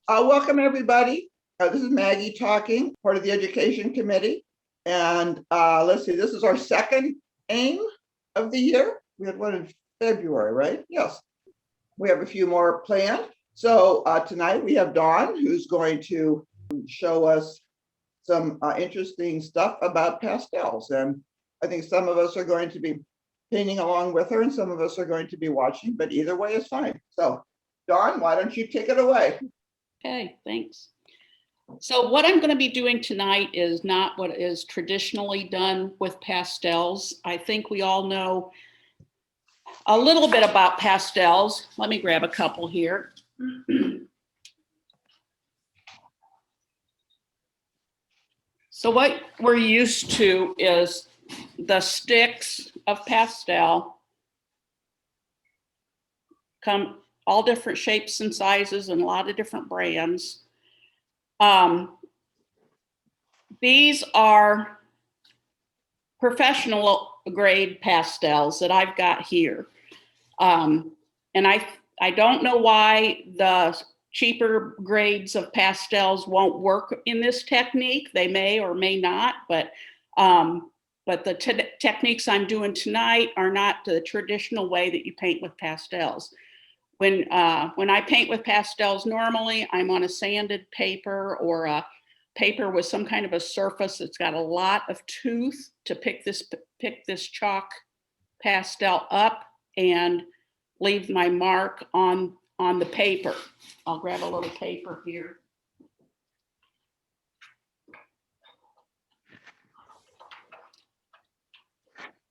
Welcome, everybody. This is Maggie talking, part of the Education Committee. And let's see, this is our second AIM of the year. We had one in February, right? Yes. We have a few more planned. So tonight we have Dawn, who's going to show us some interesting stuff about pastels. And I think some of us are going to be painting along with her and some of us are going to be watching, but either way is fine. So Dawn, why don't you take it away? Okay, thanks. So what I'm going to be doing tonight is not what is traditionally done with pastels. I think we all know a little bit about pastels. Let me grab a couple here. So what we're used to is the sticks of pastel come all different shapes and sizes and a lot of different brands. These are professional grade pastels that I've got here. And I don't know why the cheaper grades of pastels won't work in this technique. They may or may not, but the techniques I'm doing tonight are not the traditional way that you paint with pastels. When I paint with pastels, normally I'm on a sanded paper or a paper with some kind of a surface that's got a lot of tooth to pick this chalk pastel up and leave my mark on the paper. I'll grab a little paper here.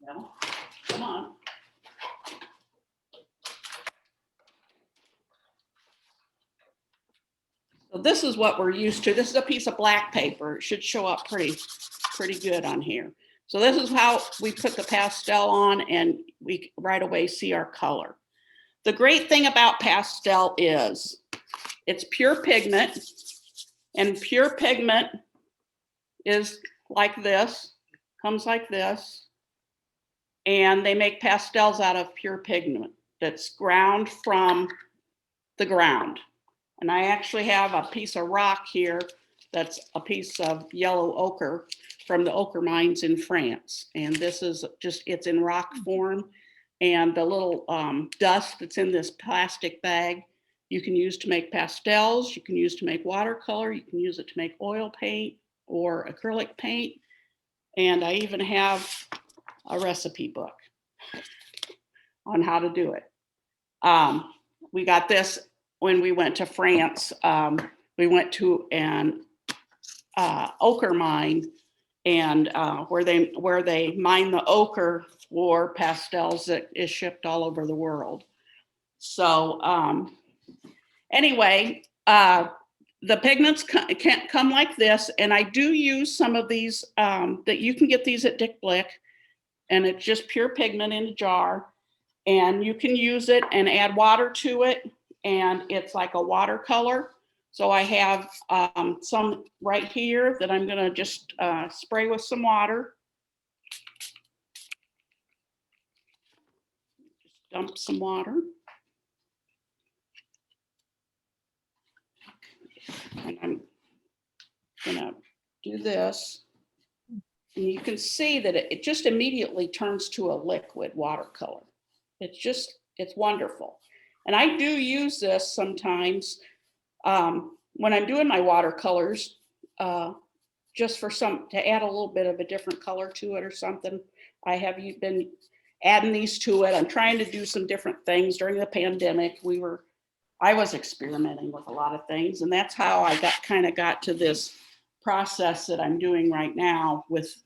Well, come on. So this is what we're used to. This is a piece of black paper. It should show up pretty good on here. So this is how we put the pastel on and we right away see our color. The great thing about pastel is it's pure pigment, and pure pigment is like this, comes like this, and they make pastels out of pure pigment that's ground from the ground. And I actually have a piece of rock here that's a piece of yellow ochre from the ochre mines in France. And this is just, it's in rock form. And the little dust that's in this plastic bag, you can use to make pastels, you can use to make watercolor, you can use it to make oil paint or acrylic paint. And I even have a recipe book on how to do it. We got this when we went to France. We went to an ochre mine, and where they mine the ochre for pastels that is shipped all over the world. So anyway, the pigments can't come like this, and I do use some of these that you can get these at Dick Blick, and it's just pure pigment in a jar, and you can use it and add water to it, and it's like a watercolor. So I have some right here that I'm gonna just spray with some water. Just dump some water. And I'm gonna do this. And you can see that it just immediately turns to a liquid watercolor. It's wonderful. And I do use this sometimes when I'm doing my watercolors, just for to add a little bit of a different color to it or something. I have been adding these to it. I'm trying to do some different things during the pandemic. I was experimenting with a lot of things, and that's how I got to this process that I'm doing right now with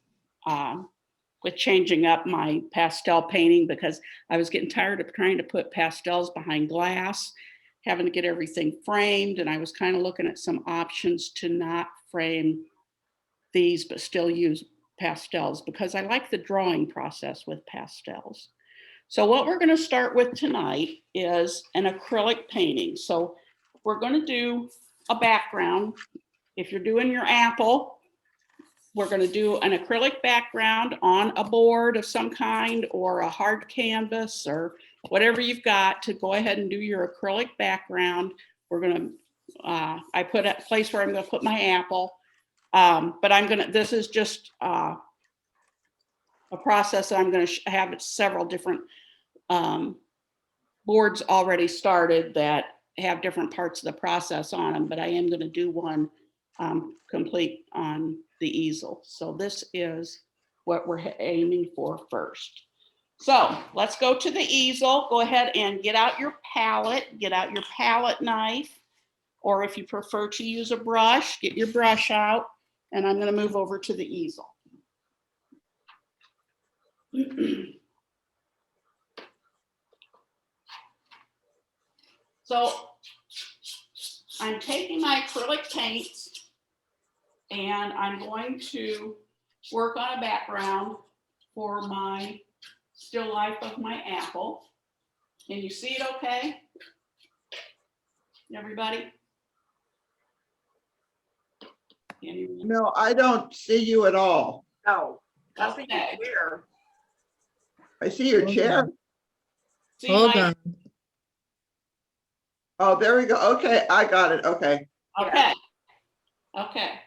changing up my pastel painting, because I was getting tired of trying to put pastels behind glass, having to get everything framed, and I was kind of looking at some options to not frame these but still use pastels, because I like the drawing process with pastels. So what we're going to start with tonight is an acrylic painting. So we're going to do a background. If you're doing your apple, we're going to do an acrylic background on a board of some kind or a hard canvas or whatever you've got to go ahead and do your acrylic background. We're going to, I put a place where I'm going to put my apple, but this is just a process that I'm going to have several different boards already started that have different parts of the process on them, but I am going to do one complete on the easel. So this is what we're aiming for first. So let's go to the easel. Go ahead and get out your palette, get out your palette knife, or if you prefer to use a brush, get your brush out, and I'm going to move over to the easel. So I'm taking my acrylic paints and I'm going to work on a background for my still life of my apple. Can you see it okay? Everybody? No, I don't see you at all. No, nothing Okay. clear. I see your Hold chair. on. See Hold my- on. Oh, there we go. Okay, I got it. Okay. Okay. Okay.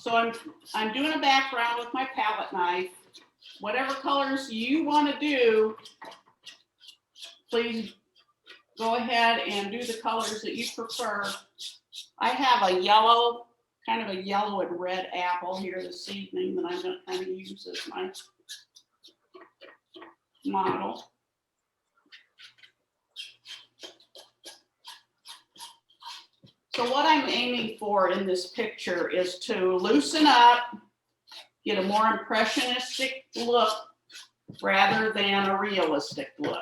So I'm doing a background with my palette knife. Whatever colors you want to do, please go ahead and do the colors that you prefer. I have a yellow, kind of a yellow and red apple here this evening that I'm going to kind of use as my model. So what I'm aiming for in this picture is to loosen up, get a more impressionistic look rather than a realistic look.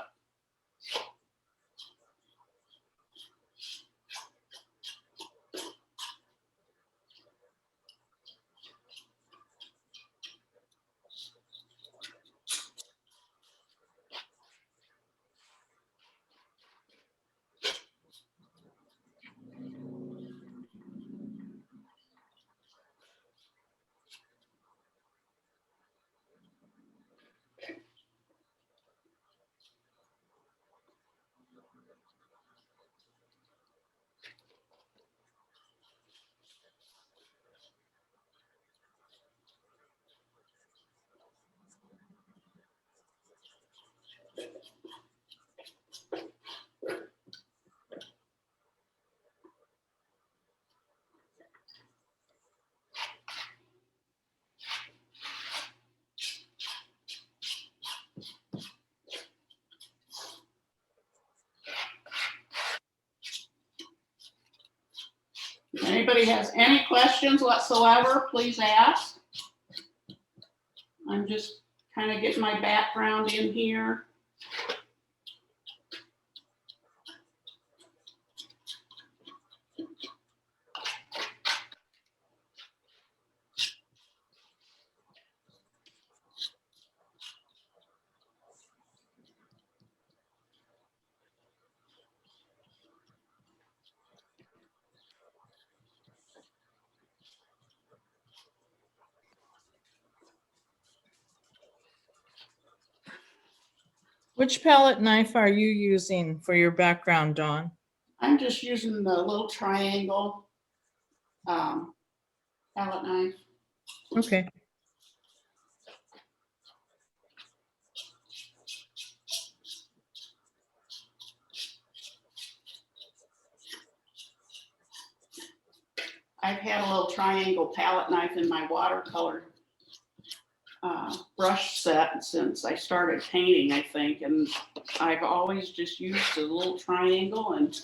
If anybody has any questions whatsoever, please ask. I'm just kind of getting my background in here. Which palette knife are you using for your background, Dawn? I'm just using the little triangle palette knife. Okay. I've had a little triangle palette knife in my watercolor brush set since I started painting, I think, and I've always just used a little triangle, and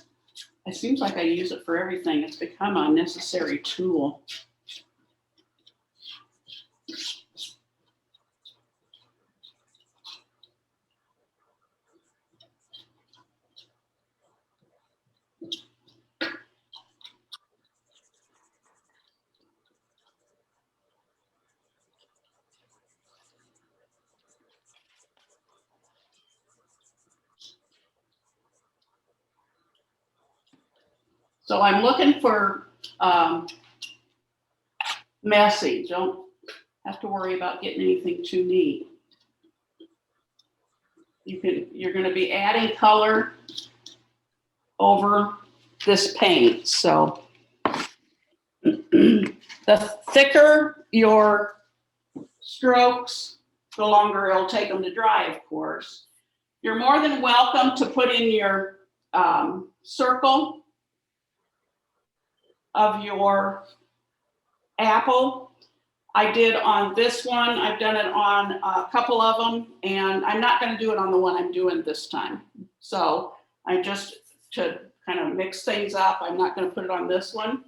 it seems like I use it for everything. It's become a necessary tool. So I'm looking for messy. Don't have to worry about getting anything too neat. You're going to be adding color over this paint. So the thicker your strokes, the longer it'll take them to dry, of course. You're more than welcome to put in your circle of your apple. I did on this one. I've done it on a couple of them, and I'm not going to do it on the one I'm doing this time. So I just, to kind of mix things up, I'm not going to put it on this one.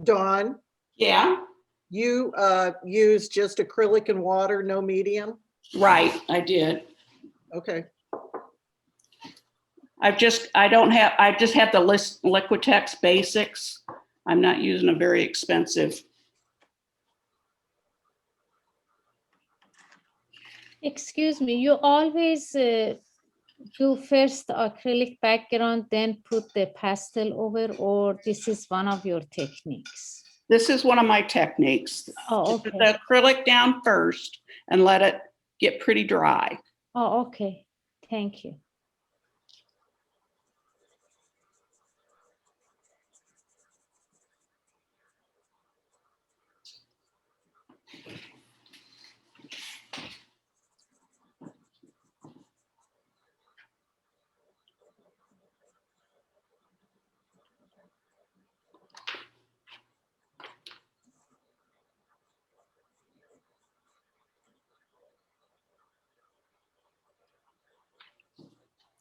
Dawn, Yeah, you use just acrylic and water, no medium? right, I did. Okay. I just have the Liquitex Basics. I'm not using a very expensive. Excuse me, you always do first the acrylic background, then put the pastel over, or this is one of your techniques? This is one of my techniques. Oh, Put okay. the acrylic down first and let it get pretty dry. Oh, okay. Thank you.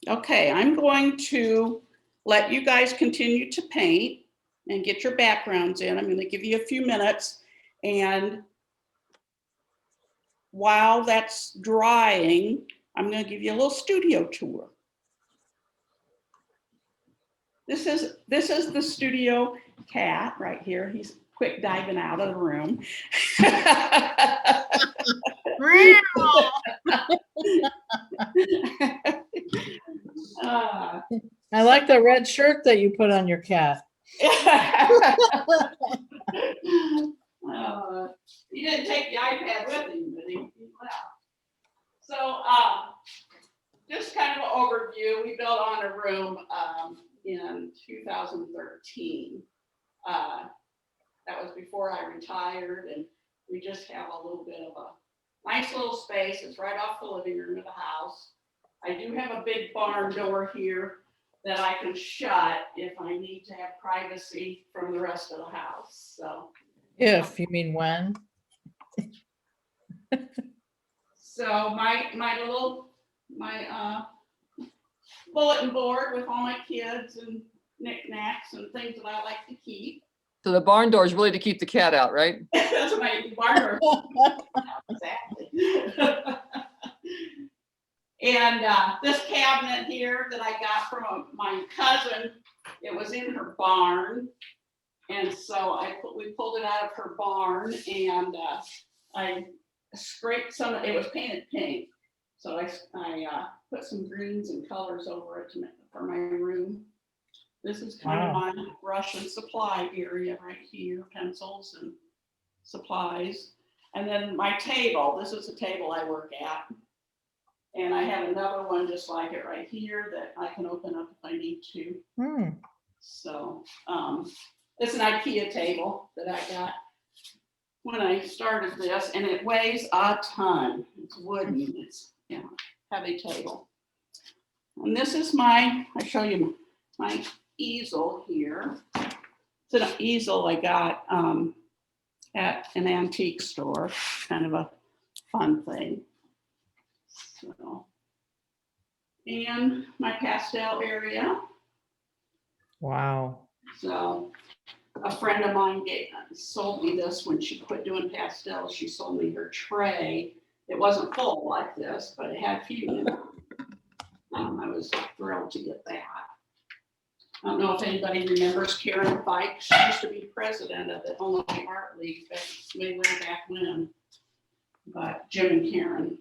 Okay, I'm going to let you guys continue to paint and get your backgrounds in. I'm going to give you a few minutes, and while that's drying, I'm going to give you a little studio tour. This is the studio cat right here. He's quick diving out of the room. I like the red shirt that you put on your cat. He didn't take the iPad with him, but he left. So just kind of an overview. We built on a room in 2013. That was before I retired, and we just have a little bit of a nice little space. It's right off the living room of the house. I do have a big barn door here that I can shut if I need to have privacy from the rest of the house. So, If you mean when. so my bulletin board with all my kids and knickknacks and things that I like to keep. So the barn door is really to keep the cat out, right? That's my barn door. Exactly. And this cabinet here that I got from my cousin, it was in her barn. And so we pulled it out of her barn, and I scraped some, it was painted pink. So I put some greens and colors over it for my room. This is kind of my brush and supply area right here, pencils and supplies. And then my table, this is the table I work at. And I have another one just like it right here that I can open up if I need to. So it's an IKEA table that I got when I started this, and it weighs a ton. It's wooden, it's heavy table. And this is I show you my easel here. It's an easel I got at an antique store, kind of a fun thing. So, and my pastel area. Wow. So a friend of mine sold me this when she quit doing pastels. She sold me her tray. It wasn't full like this, but it had a few in it. I was thrilled to get that. I don't know if anybody remembers Karen Fike. She used to be president of the Illinois Art League way back when. But Jim and Karen.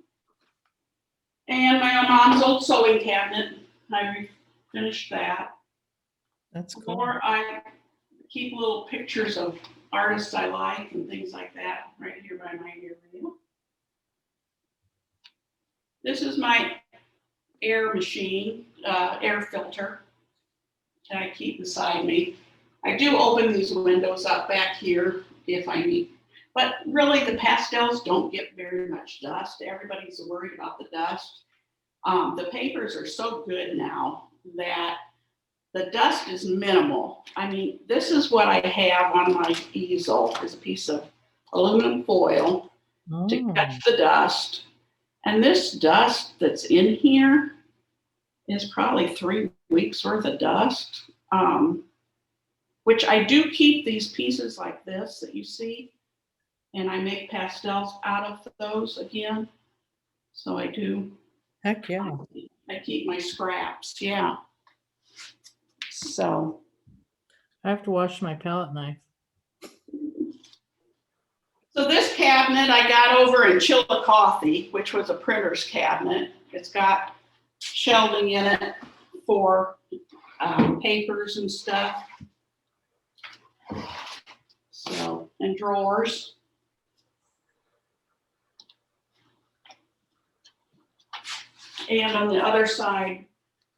And my mom's old sewing cabinet. I finished that. That's cool. Before I keep little pictures of artists I like and things like that right here by my ear rail. This is my air machine, air filter that I keep beside me. I do open these windows up back here if I need, but really the pastels don't get very much dust. Everybody's worried about the dust. The papers are so good now that the dust is minimal. I mean, this is what I have on my easel, is a piece of aluminum foil to Oh, catch the dust. And this dust that's in here is probably 3 weeks worth of dust, which I do keep these pieces like this that you see, and I make pastels out of those again. So I do. heck yeah. I keep my scraps, yeah. So, I have to wash my palette knife. so this cabinet I got over in Chillicothe, which was a printer's cabinet. It's got shelving in it for papers and stuff. So, and drawers. And on the other side,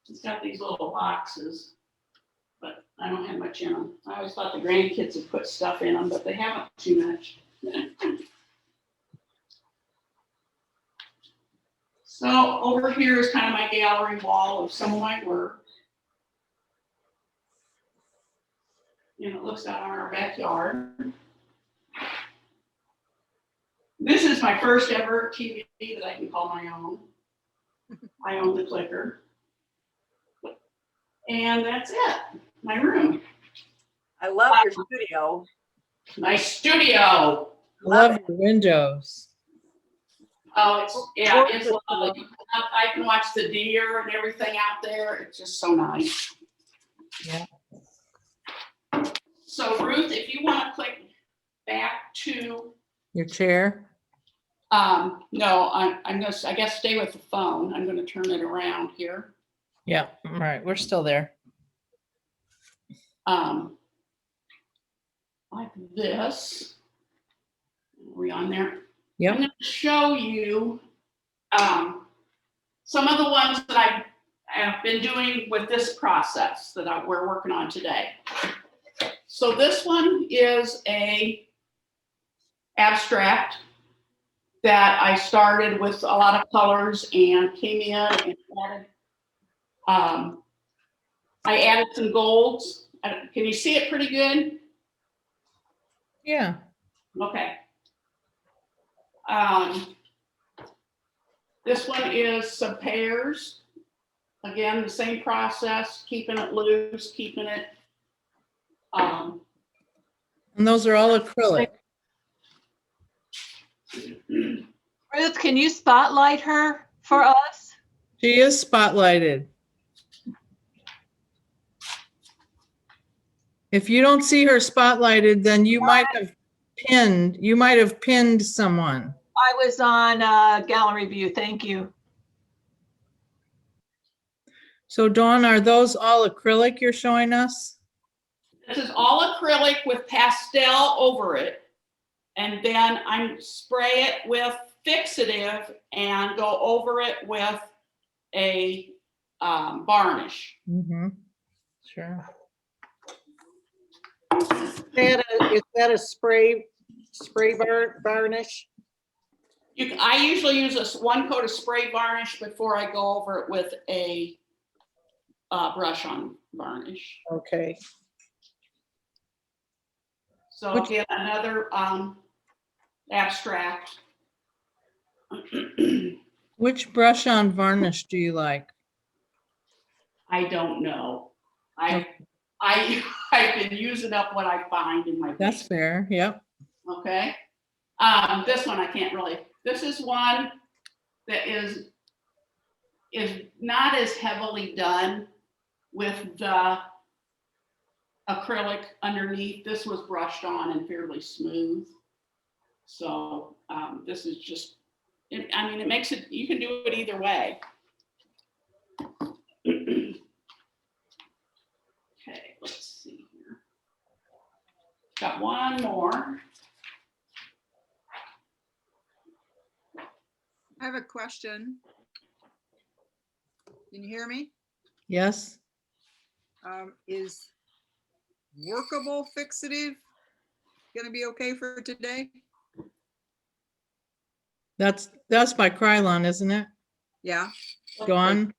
it's got these little boxes, but I don't have much in them. I always thought the grandkids would put stuff in them, but they haven't too much. So over here is kind of my gallery wall of some of my work. And it looks out on our backyard. This is my first ever TV that I can call my own. I own the clicker. And that's it, my room. I love your studio. My studio. Love your windows. Oh, it's lovely. I can watch the deer and everything out there. It's just so nice. Yeah. So Ruth, if you want to click back to, Your chair. no, I'm gonna, I guess, stay with the phone. I'm gonna turn it around here. Yeah, all right, we're still there. Like this. Are we on there? Yep. I'm going to show you some of the ones that I have been doing with this process that we're working on today. So this one is a abstract that I started with a lot of colors and came in and added. I added some golds. Can you see it pretty good? Yeah. Okay. This one is some pears. Again, the same process, keeping it loose, keeping it. And those are all acrylic. Ruth, can you spotlight her for us? She is spotlighted. If you don't see her spotlighted, then you might have pinned someone. I was on gallery view. Thank you. So Dawn, are those all acrylic you're showing us? This is all acrylic with pastel over it. And then I spray it with fixative and go over it with a varnish. Mm-hmm. Sure. Is that a spray varnish? I usually use one coat of spray varnish before I go over it with a brush on varnish. Okay. So again, another abstract. Which brush on varnish do you like? I don't know. I've been using up what I find in my. That's fair. Yep. Okay. This one I can't really. This is one that is not as heavily done with the acrylic underneath. This was brushed on and fairly smooth. So this is just, I mean, it makes it, you can do it either way. Okay, let's see here. Got one more. I have a question. Can you hear me? Yes, Is Workable Fixative gonna be okay for today? that's by Krylon, isn't it? Yeah, Dawn?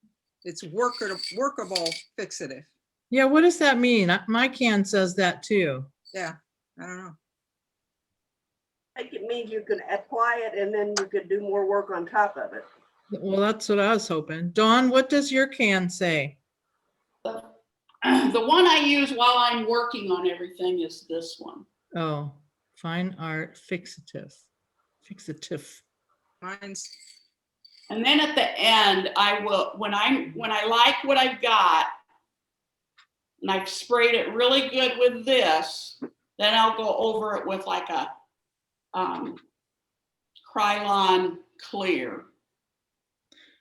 it's Workable Fixative. Yeah, what does that mean? My can says that too. Yeah, I don't know. I think it means you can apply it and then you could do more work on top of it. Well, that's what I was hoping. Dawn, what does your can say? The one I use while I'm working on everything is this one. Oh, fine art fixative. Fixative. Mine's, And then at the end, I will, when I like what I've got, and I've sprayed it really good with this, then I'll go over it with like a Krylon clear.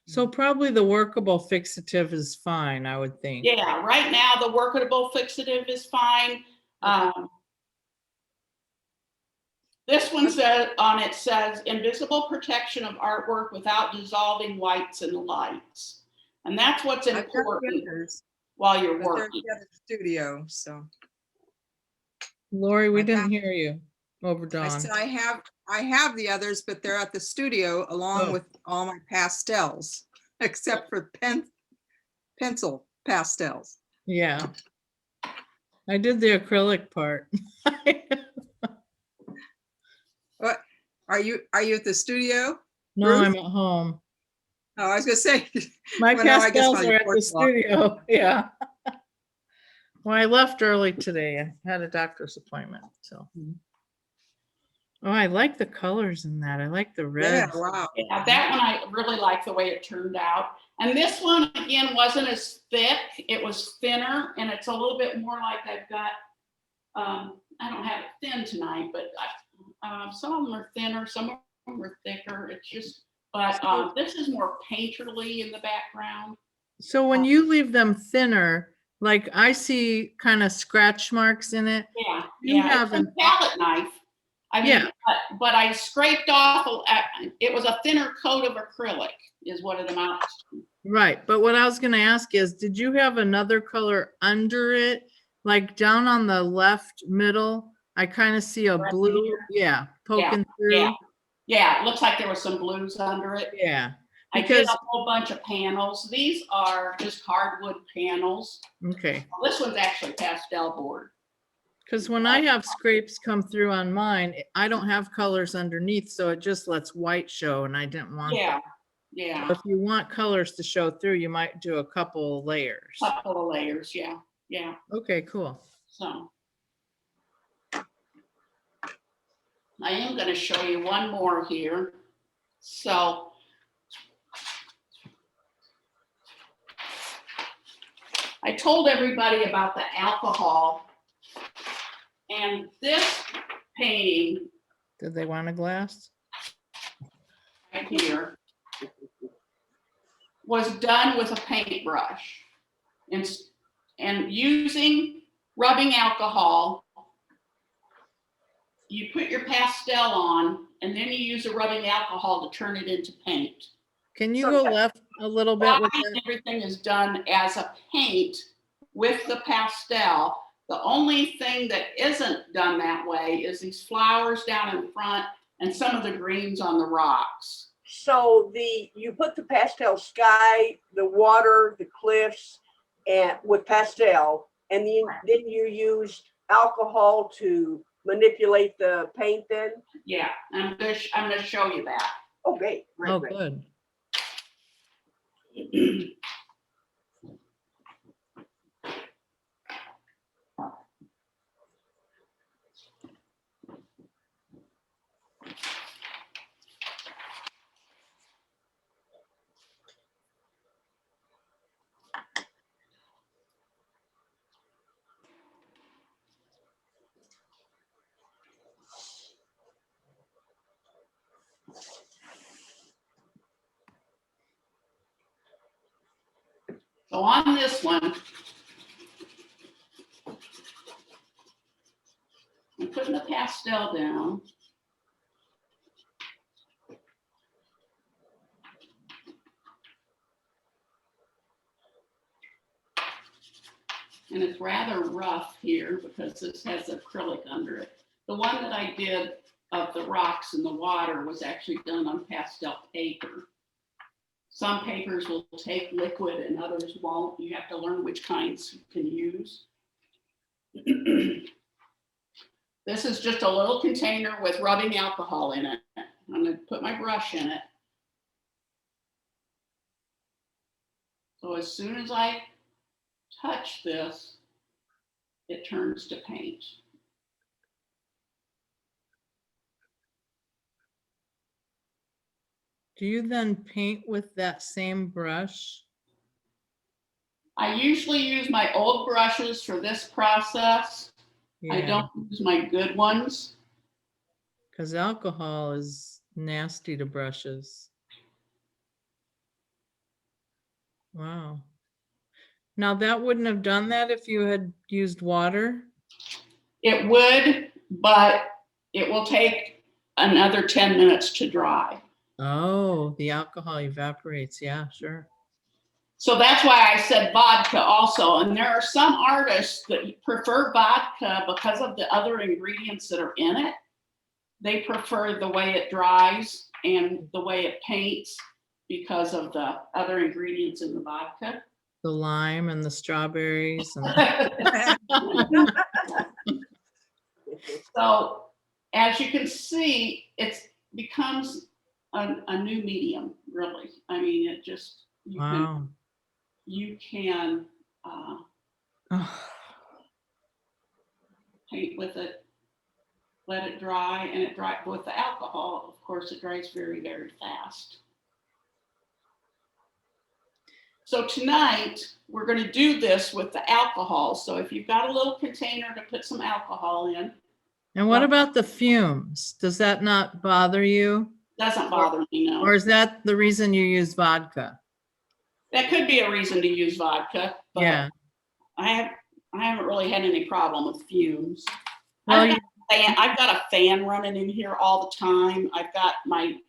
So probably the workable fixative is fine, I would think. Yeah, right now the workable fixative is fine. This one says invisible protection of artwork without dissolving whites and lights. And that's what's I've got the important others, while you're but they're working. at the studio, so. Lori, we I didn't have- hear you over I Dawn. said I have the others, but they're at the studio along Oh. with all my pastels, except for pencil pastels. Yeah. I did the acrylic part. What, are you at the studio? No, Ruth? I'm at home. Oh, I was gonna say, My Well, no, I guess pastels my are at the report's off. studio, yeah. Well, I left early today. I had a doctor's appointment, so. Oh, I like the colors in that. I like the yeah, red. wow. Yeah, that one I really like the way it turned out. And this one, again, wasn't as thick. It was thinner, and it's a little bit more like I've got, I don't have it thin tonight, but some of them are thinner, some of them are thicker. It's just, but this is more painterly in the background. So when you leave them thinner, like I see kind of scratch marks in it. Yeah, You yeah, have it's a an- palette knife. I mean, Yeah. but I scraped off, it was a thinner coat of acrylic is what it amounts to. Right, but what I was gonna ask is, did you have another color under it? Like down on the left middle, I kind of see a Right blue, here? yeah, poking through. Yeah, yeah, it looks like there was some blues under it. Yeah, I did because, a whole bunch of panels. These are just hardwood panels. okay, This one's actually pastel board. because when I have scrapes come through on mine, I don't have colors underneath, so it just lets white show, and I didn't want Yeah, that. yeah, If you want colors to show through, you might do a couple layers. couple of layers, yeah, yeah, Okay, cool. so. I am gonna show you one more here. So. I told everybody about the alcohol. And this painting Did they want a glass? right here was done with a paintbrush. And using rubbing alcohol, you put your pastel on and then you use the rubbing alcohol to turn it into paint. Can you So- go left a little bit Why with that? everything is done as a paint with the pastel. The only thing that isn't done that way is these flowers down in front and some of the greens on the rocks. So you put the pastel sky, the water, the cliffs, and with pastel, and then you used alcohol to manipulate the paint then? Yeah, I'm gonna show you that. Oh, great, Oh, great, great. good. So on this one, I put putting the pastel down. And it's rather rough here because this has acrylic under it. The one that I did of the rocks in the water was actually done on pastel paper. Some papers will take liquid and others won't. You have to learn which kinds you can use. This is just a little container with rubbing alcohol in it. I'm going to put my brush in it. So as soon as I touch this, it turns to paint. Do you then paint with that same brush? I usually use my old brushes for this process. I don't use my good ones. Because alcohol is nasty to brushes. Wow. Now that wouldn't have done that if you had used water? It would, but it will take another 10 minutes to dry. Oh, the alcohol evaporates. Yeah, sure. So that's why I said vodka also. And there are some artists that prefer vodka because of the other ingredients that are in it. They prefer the way it dries and the way it paints because of the other ingredients in the vodka. The lime and the strawberries. And So as you can see, it becomes a new medium, really. I mean, it just, wow. you can Oh, paint with it, let it dry, and it dry with the alcohol. Of course, it dries very, very fast. So tonight, we're going to do this with the alcohol. So if you've got a little container to put some alcohol in. and what about the fumes? Does that not bother you? Doesn't bother me, no. Or is that the reason you use vodka? That could be a reason to use vodka, but Yeah. I haven't really had any problem with fumes. Well, I've got a fan running in here all the time. I've got my, I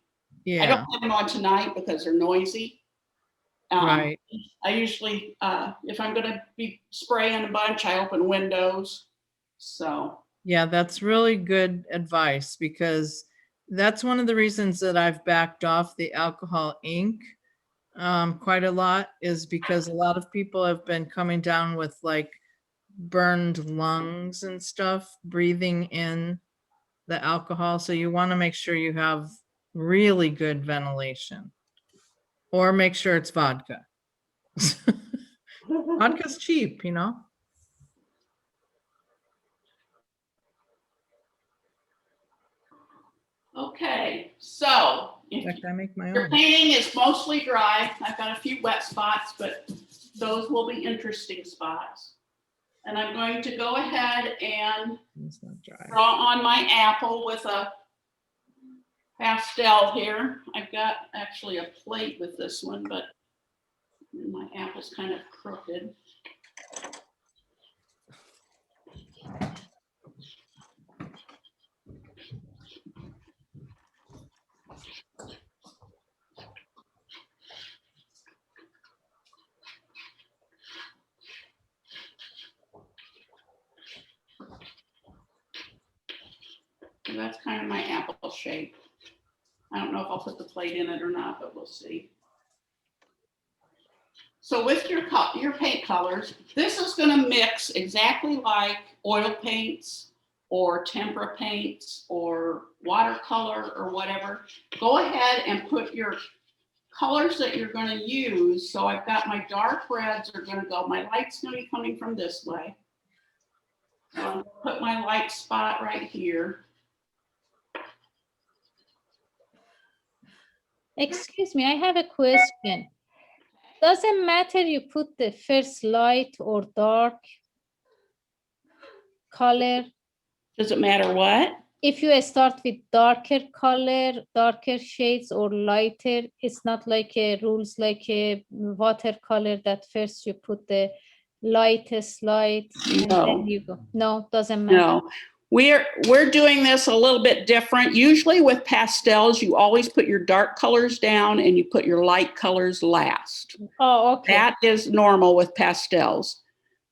yeah, don't have them on tonight because they're noisy. right. I usually, if I'm gonna be spraying a bunch, I open windows. So, Yeah, that's really good advice because that's one of the reasons that I've backed off the alcohol ink quite a lot, is because a lot of people have been coming down with like burned lungs and stuff, breathing in the alcohol. So you want to make sure you have really good ventilation, or make sure it's vodka. Vodka's cheap, you know? okay, so In if fact, I make my your own. painting is mostly dry, I've got a few wet spots, but those will be interesting spots. And I'm going to go ahead and It's not dry. draw on my apple with a pastel here. I've got actually a plate with this one, but my apple's kind of crooked. So that's kind of my apple shape. I don't know if I'll put the plate in it or not, but we'll see. So with your paint colors, this is going to mix exactly like oil paints or tempera paints or watercolor or whatever. Go ahead and put your colors that you're going to use. So I've got my dark reds are going to go, my light's going to be coming from this way. So I'm going to put my light spot right here. Excuse me, I have a question. Doesn't matter you put the first light or dark color. Does it matter what? If you start with darker color, darker shades or lighter, it's not like a rules like a watercolor that first you put the lightest light and No. then you go. No, doesn't matter. No, We're doing this a little bit different. Usually with pastels, you always put your dark colors down and you put your light colors last. Oh, okay. That is normal with pastels.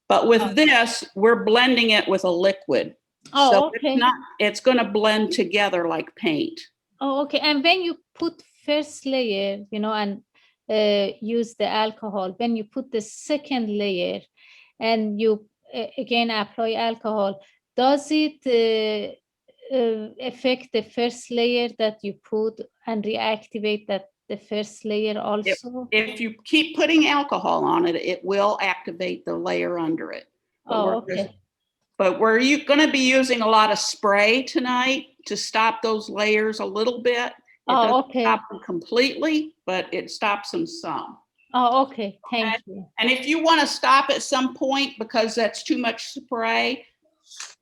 But with this, we're blending it with a liquid. Oh, So okay. it's going to blend together like paint. Oh, okay. And when you put first layer, and use the alcohol, when you put the second layer and you again apply alcohol, does it affect the first layer that you put and reactivate the first layer also? If you keep putting alcohol on it, it will activate the layer under it. Oh, okay. But we're going to be using a lot of spray tonight to stop those layers a little bit. It Oh, doesn't okay. stop them completely, but it stops them some. Oh, okay. Thank you. And if you want to stop at some point because that's too much spray,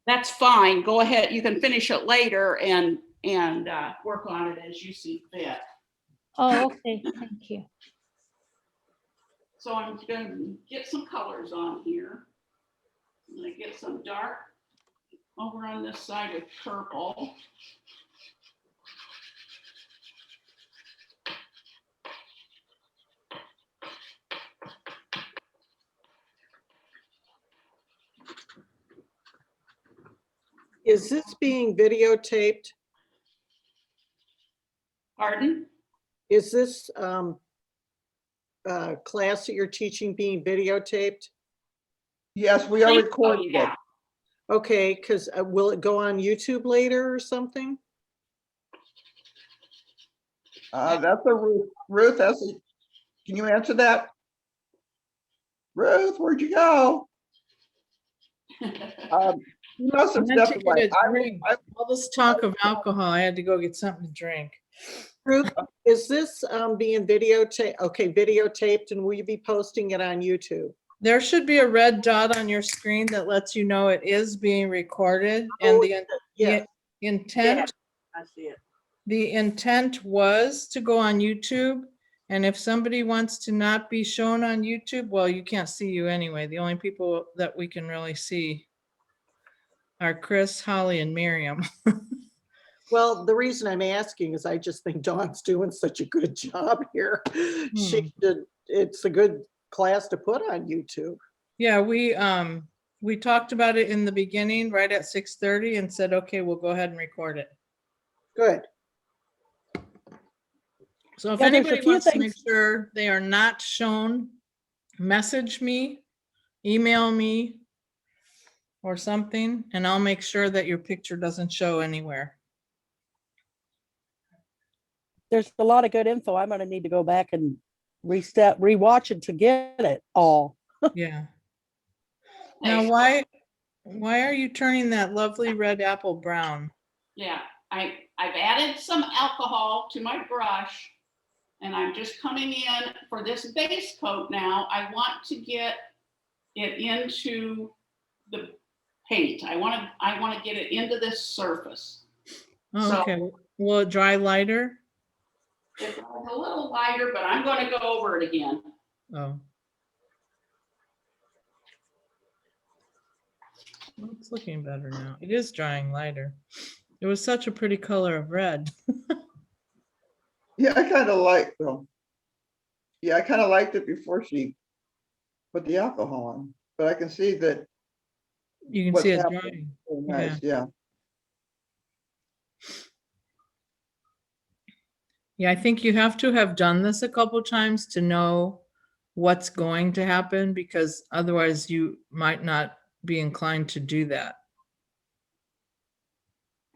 that's fine. Go ahead. You can finish it later and work on it as you see fit. Oh, okay. Thank you. So I'm going to get some colors on here. I'm going to get some dark over on this side with purple. Is this being videotaped? Pardon? Is this class that you're teaching being videotaped? Yes, we are recording it. Yeah. Okay, because will it go on YouTube later or something? That's a Ruth. Ruth, can you answer that? Ruth, where'd you go? You must have I had to stepped get away. a drink. All this talk of alcohol, I had to go get something to drink. Ruth, is this being videotaped? Okay, videotaped, and will you be posting it on YouTube? There should be a red dot on your screen that lets you know it is being recorded, and Oh, the yes. intent, I see it. the intent was to go on YouTube. And if somebody wants to not be shown on YouTube, well, you can't see you anyway. The only people that we can really see are Chris, Holly, and Miriam. Well, the reason I'm asking is I just think Dawn's doing such a good job here. It's a good class to put on YouTube. Yeah, we talked about it in the beginning, right at 6:30, and said, okay, we'll go ahead and record it. Good. So if Yeah, there's a anybody few wants to make things- sure they are not shown, message me, email me, or something, and I'll make sure that your picture doesn't show anywhere. There's a lot of good info. I'm gonna need to go back and rewatch it to get it all. Yeah. Now, why are you turning that lovely red apple brown? Yeah, I've added some alcohol to my brush and I'm just coming in for this base coat now. I want to get it into the paint. I want to get it into this surface. Oh, So- okay. Will it dry lighter? It's a little lighter, but I'm going to go over it again. Oh. Well, it's looking better now. It is drying lighter. It was such a pretty color of red. Yeah, I kind of like them. Yeah, I kind of liked it before she put the alcohol on, but I can see that. You can what's see it happening. drying. Very nice, yeah. Yeah, I think you have to have done this a couple times to know what's going to happen, because otherwise you might not be inclined to do that.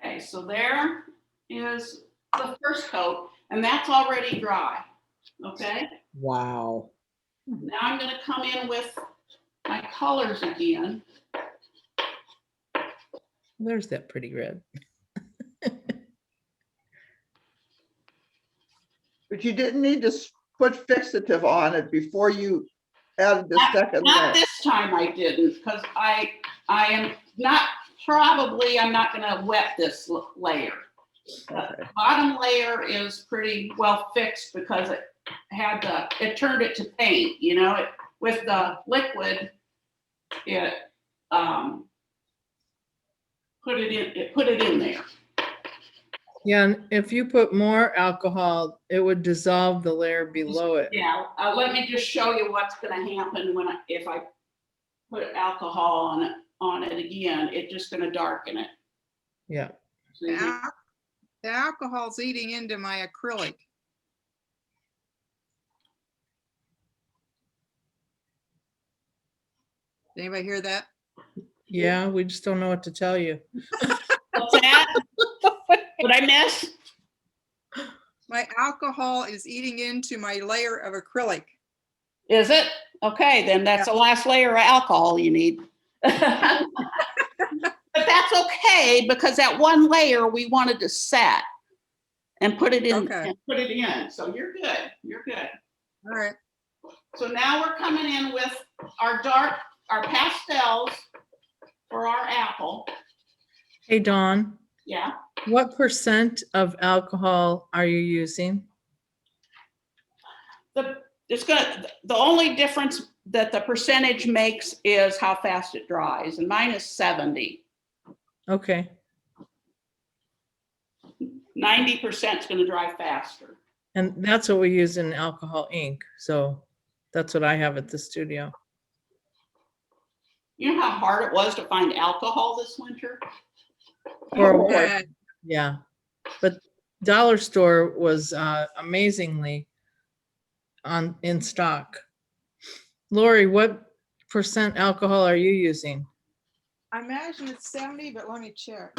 Okay, so there is the first coat, and that's already dry. Okay, Wow. now I'm going to come in with my colors again. There's that pretty red. But you didn't need to put fixative on it before you added the second Not layer. this time I didn't, because I am not, probably I'm not going to wet this layer. Okay. The bottom layer is pretty well fixed because it turned it to paint, you know, with the liquid, it put it in there. Yeah, and if you put more alcohol, it would dissolve the layer below it. Yeah, let me just show you what's gonna happen if I put alcohol on it again. It's just gonna darken it. Yeah. So you can- The alcohol's eating into my acrylic. Did anybody hear that? Yeah, we just don't know what to tell you. What's that? What I miss? My alcohol is eating into my layer of acrylic. Is it? Okay, then that's the last layer of alcohol you need. But that's okay, because that one layer we wanted to set and put it in, Okay. and put it in. So you're good, you're good. All right. So now we're coming in with our pastels for our apple. Hey, Dawn, Yeah, what % of alcohol are you using? the only difference that the percentage makes is how fast it dries, and mine is 70. Okay. 90% is gonna dry faster. And that's what we use in alcohol ink. So that's what I have at the studio. You know how hard it was to find alcohol this winter? For a Oh, while. Okay. Yeah. But dollar store was amazingly in stock. Lori, what % alcohol are you using? I imagine it's 70, but let me check.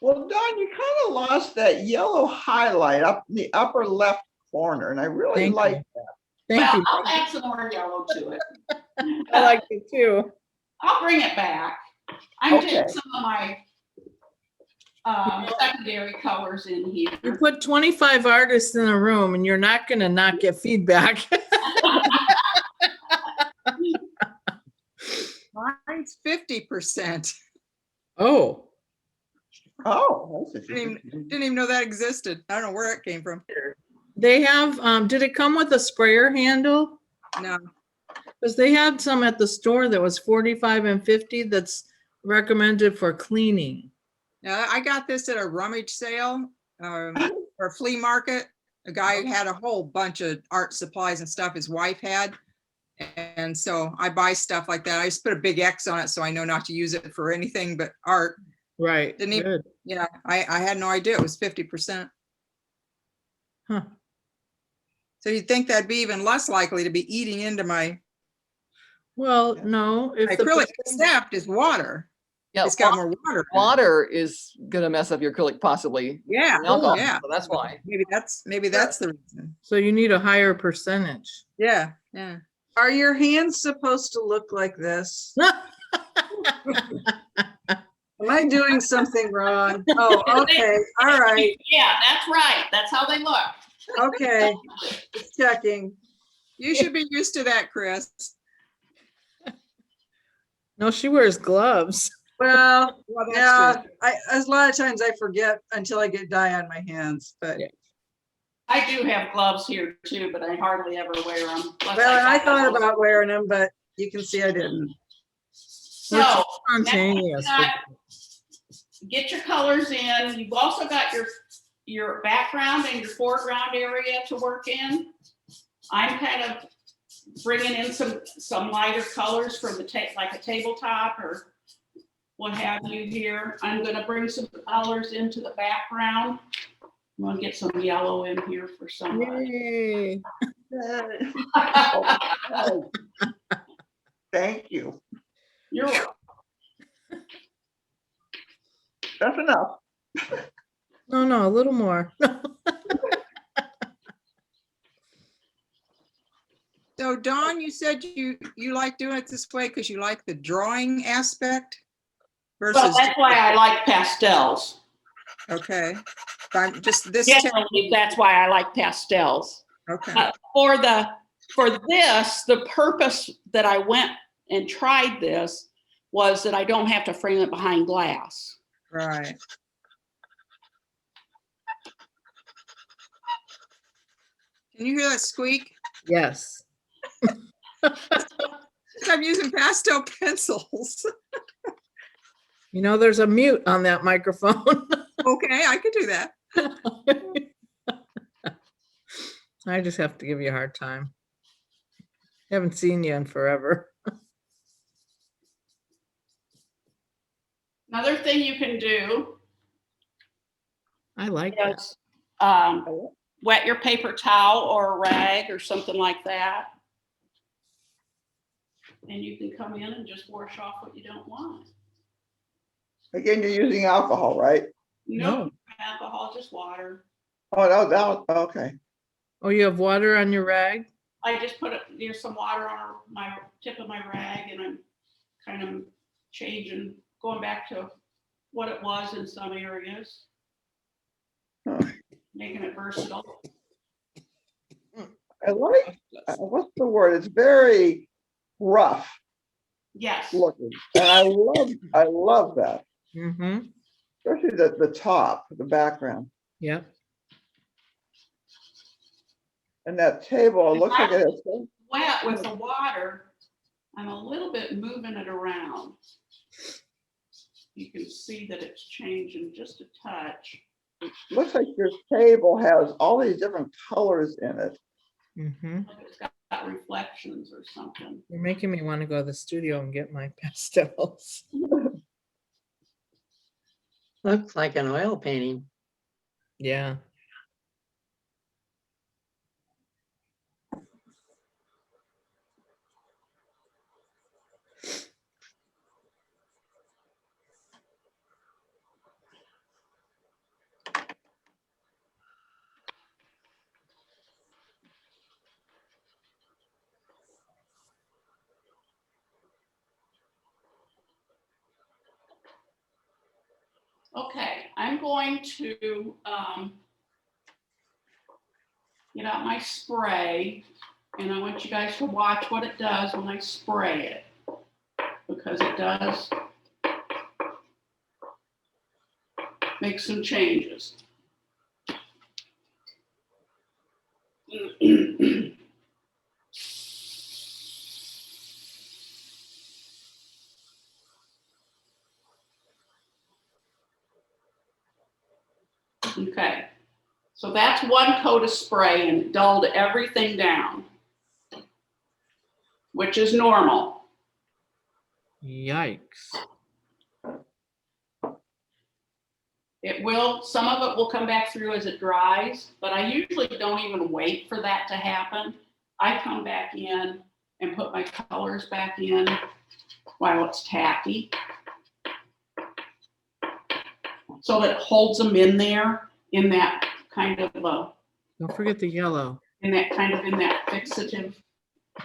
Well, Don, you kind of lost that yellow highlight up in the upper left corner, and I really Thank like you. Thank Well, you. I'll add some more yellow to it. I like it too. I'll bring it back. I'm Okay. doing some of my secondary colors in here. You put 25 artists in a room and you're not going to not get feedback. Mine's 50%. Oh, Oh, that's Didn't even know that existed. I don't know where it came from. they have, did it come with a sprayer handle? No. Because they had some at the store that was 45 and 50 that's recommended for cleaning. Now, I got this at a rummage sale or a flea market. A guy had a whole bunch of art supplies and stuff his wife had. And so I buy stuff like that. I just put a big X on it so I know not to use it for anything but art. Right. Didn't even, Good. yeah, I had no idea it was 50%. Huh. So you'd think that'd be even less likely to be eating into my Well, no, if the acrylic, except is water. Yeah, It's got more water. in it. water is gonna mess up your acrylic possibly. Yeah, and alcohol, yeah. so that's why. Maybe that's the reason. so you need a higher percentage. Yeah, yeah. Are your hands supposed to look like this? Am I doing something wrong? Oh, okay, all right, Yeah, that's right. That's how they look. okay, just checking. You should be used to that, Chris. No, she wears gloves. Well, Well, that's yeah, true. a lot of times I forget until I get dye on my hands, but, Yeah. I do have gloves here too, but I hardly ever wear them. well, and I thought about wearing them, but you can see I didn't. So, Spontaneous. get your colors in. You've also got your background and your foreground area to work in. I'm kind of bringing in some lighter colors from like a tabletop or what have you here. I'm gonna bring some colors into the background. I'm gonna get some yellow in here for somebody. Yay. Thank you. You're welcome. That's enough. No, a little more. So Dawn, you said you like doing it this way because you like the drawing aspect Well, versus, that's why I like pastels. okay. I'm just this. Definitely, that's why I like pastels. Okay, For this, the purpose that I went and tried this was that I don't have to frame it behind glass. right. Can you hear that squeak? Yes. I'm using pastel pencils. You know, there's a mute on that microphone. Okay, I could do that. I just have to give you a hard time. Haven't seen you in forever. Another thing you can do I like that. is wet your paper towel or a rag or something like that. And you can come in and just wash off what you don't want. Again, you're using alcohol, right? No alcohol, just water. Oh, no, okay. Oh, you have water on your rag? I just put there's some water on my tip of my rag, and I'm kind of changing, going back to what it was in some areas, making it versatile. I like, what's the word? It's very rough Yes. looking. And I love that. Mm-hmm. Especially the top, the background. Yep. And that table, it looks like it has. Wet with the water, I'm a little bit moving it around. You can see that it's changing just a touch. Looks like your table has all these different colors in it. Mm-hmm. Like it's got reflections or something. You're making me want to go to the studio and get my pastels. Looks like an oil painting. Yeah. Okay, I'm going to get out my spray, and I want you guys to watch what it does when I spray it, because it does make some changes. Okay, so that's one coat of spray, and it dulled everything down, which is normal. Yikes. It will, some of it will come back through as it dries, but I usually don't even wait for that to happen. I come back in and put my colors back in while it's tacky, so that it holds them in there in that kind of Don't forget the yellow. in that fixative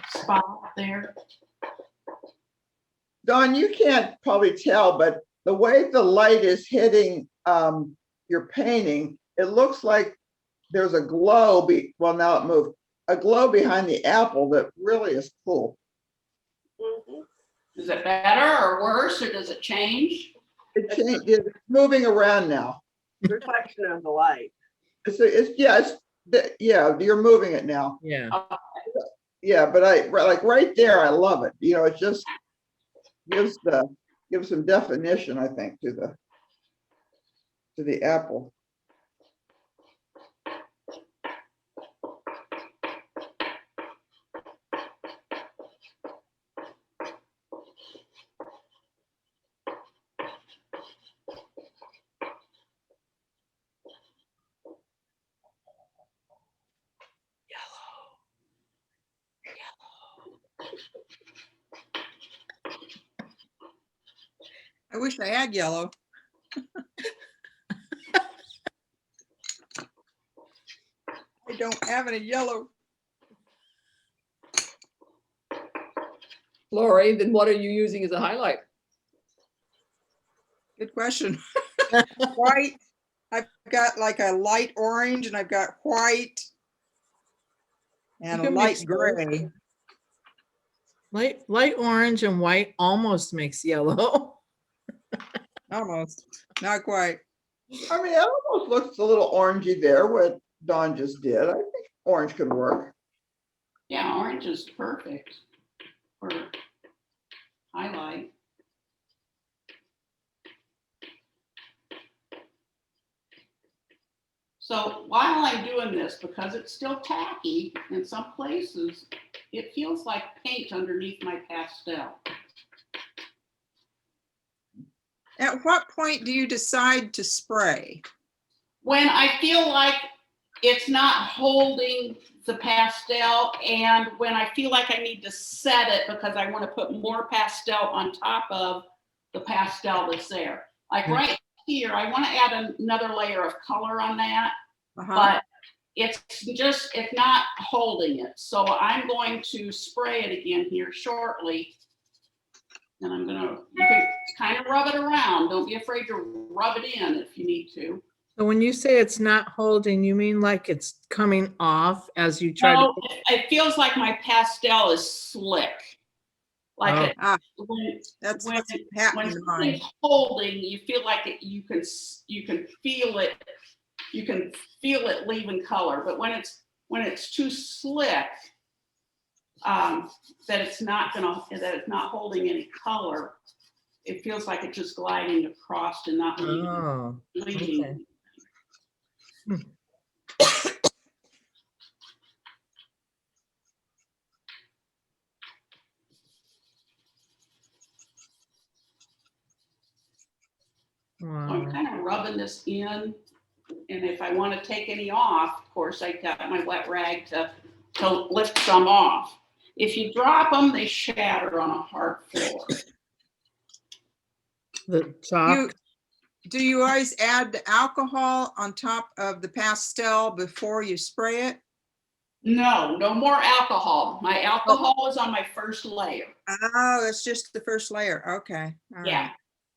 spot there. Dawn, you can't probably tell, but the way the light is hitting your painting, it looks like there's a glow. Well, now it moved. A glow behind the apple that really is cool. Is it better or worse, or does it change? It's moving around now. Reflection of the light. Yeah, you're moving it now. Yeah. Yeah, but like right there, I love it. You know, it just gives some definition, I think, to the apple. I wish I had yellow. I don't have any yellow. Lori, then what are you using as a highlight? Good question. White. I've got like a light orange, and I've got white and You a can light mix gray. Light orange and white almost makes yellow. Almost, not quite. I mean, it almost looks a little orangey there, what Dawn just did. I think orange could work. Yeah, orange is perfect for highlight. So while I'm doing this, because it's still tacky in some places, it feels like paint underneath my pastel. At what point do you decide to spray? When I feel like it's not holding the pastel, and when I feel like I need to set it because I want to put more pastel on top of the pastel that's there. Like right here, I want to add another layer of color on that, but it's not holding it. So I'm going to spray it again here shortly. And you can kind of rub it around. Don't be afraid to rub it in if you need to. So when you say it's not holding, you mean like it's coming off as you try No, to? it feels like my pastel is slick. Like when something's holding, you feel like you can feel it. You can feel it leaving color. But when it's too slick, that it's not holding any color, it feels like it's just gliding across and not leaving. Okay. So I'm kind of rubbing this in, and if I want to take any off, of course, I got my wet rag to lift some off. If you drop them, they shatter on a hard floor. The chalk. Do you always add the alcohol on top of the pastel before you spray it? No more alcohol. My alcohol is on my first layer. Oh, that's just the first layer. Okay. All Yeah, right.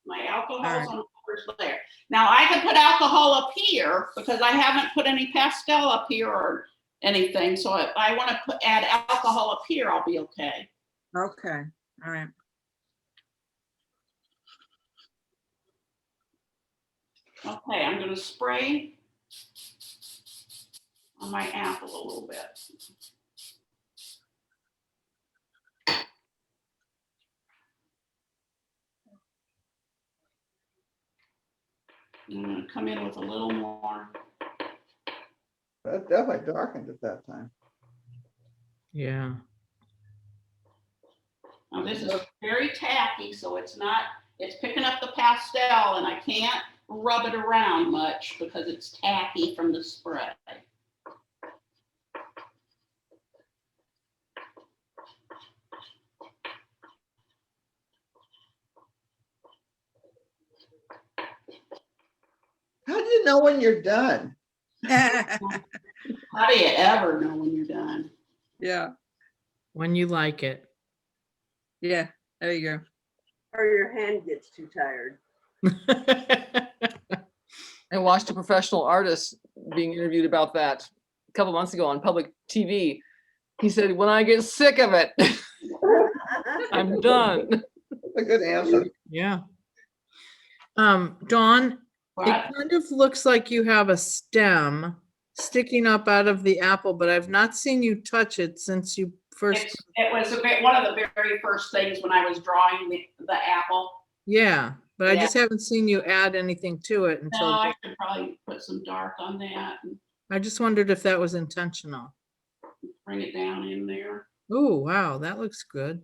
my alcohol is on the first layer. Now I can put alcohol up here because I haven't put any pastel up here or anything. So if I want to add alcohol up here, I'll be okay. Okay. All right. Okay, I'm going to spray on my apple a little bit. I'm going to come in with a little more. That definitely darkened at that time. Yeah. Now this is very tacky, so it's picking up the pastel, and I can't rub it around much because it's tacky from the spray. How do you know when you're done? How do you ever know when you're done? Yeah. When you like it. Yeah. There you go. Or your hand gets too tired. I watched a professional artist being interviewed about that a couple months ago on public TV. He said, when I get sick of it, I'm done. A good answer. Yeah. Dawn, What? it kind of looks like you have a stem sticking up out of the apple, but I've not seen you touch it since you first. It was one of the very first things when I was drawing the apple. Yeah, but I Yeah. just haven't seen you add anything to it No, until. I should probably put some dark on that and I just wondered if that was intentional. bring it down in there. Oh, wow, that looks good.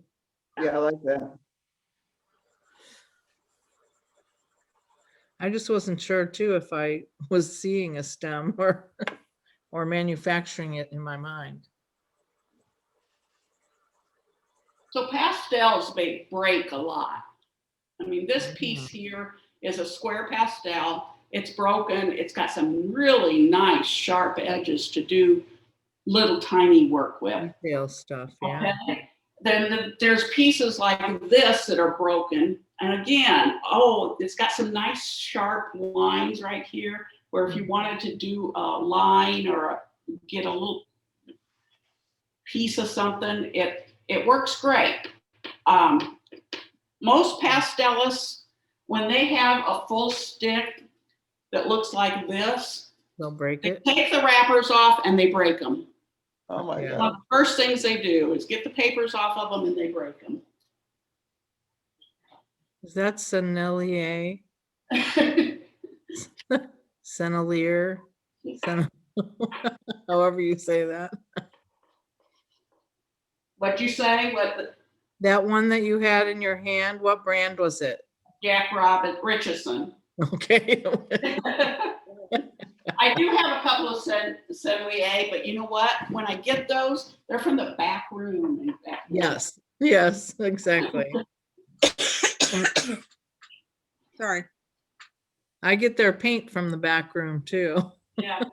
Yeah, I like that. I just wasn't sure too if I was seeing a stem or manufacturing it in my mind. So pastels may break a lot. I mean, this piece here is a square pastel. It's broken. It's got some really nice sharp edges to do little tiny work with. Detail stuff, yeah. Okay. Then there's pieces like this that are broken. And again, it's got some nice sharp lines right here, where if you wanted to do a line or get a little piece of something, it works great. Most pastelists, when they have a full stick that looks like this, They'll break they it. take the wrappers off and they break them. Oh my Yeah. One of God. the first things they do is get the papers off of them and they break them. Is that Sennelier? Sennelier? However you say that. What'd you say? That one that you had in your hand, what brand was it? Jack Robin Richardson. Okay. I do have a couple of Sennelier, but you know what? When I get those, they're from the back room. Yes, yes, exactly. Sorry. I get their paint from the back room too. Yeah.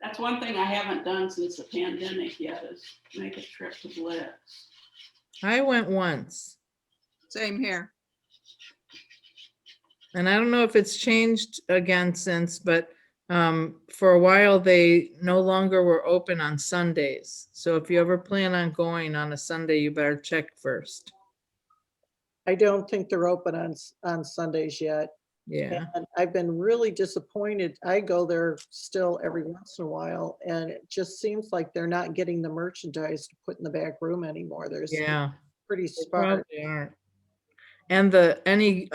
That's one thing I haven't done since the pandemic yet is make a trip to Blitz. I went once, Same here. and I don't know if it's changed again since, but for a while they no longer were open on Sundays. So if you ever plan on going on a Sunday, you better check first. I don't think they're open on Sundays yet. Yeah. And I've been really disappointed. I go there still every once in a while, and it just seems like they're not getting the merchandise to put in the back room anymore. There's Yeah. pretty They sparse. probably aren't. And any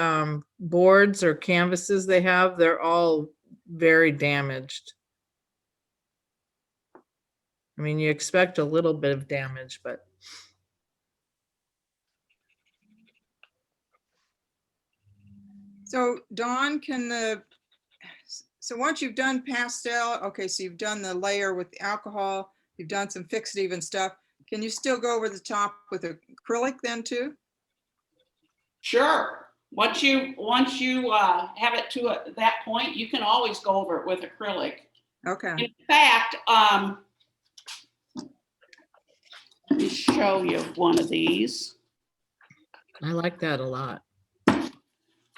boards or canvases they have, they're all very damaged. I mean, you expect a little bit of damage, but So Dawn, so once you've done pastel, okay, so you've done the layer with the alcohol, you've done some fixative and stuff. Can you still go over the top with acrylic then too? Sure. Once you have it to that point, you can always go over it with acrylic. Okay. In fact, let me show you one of these. I like that a lot.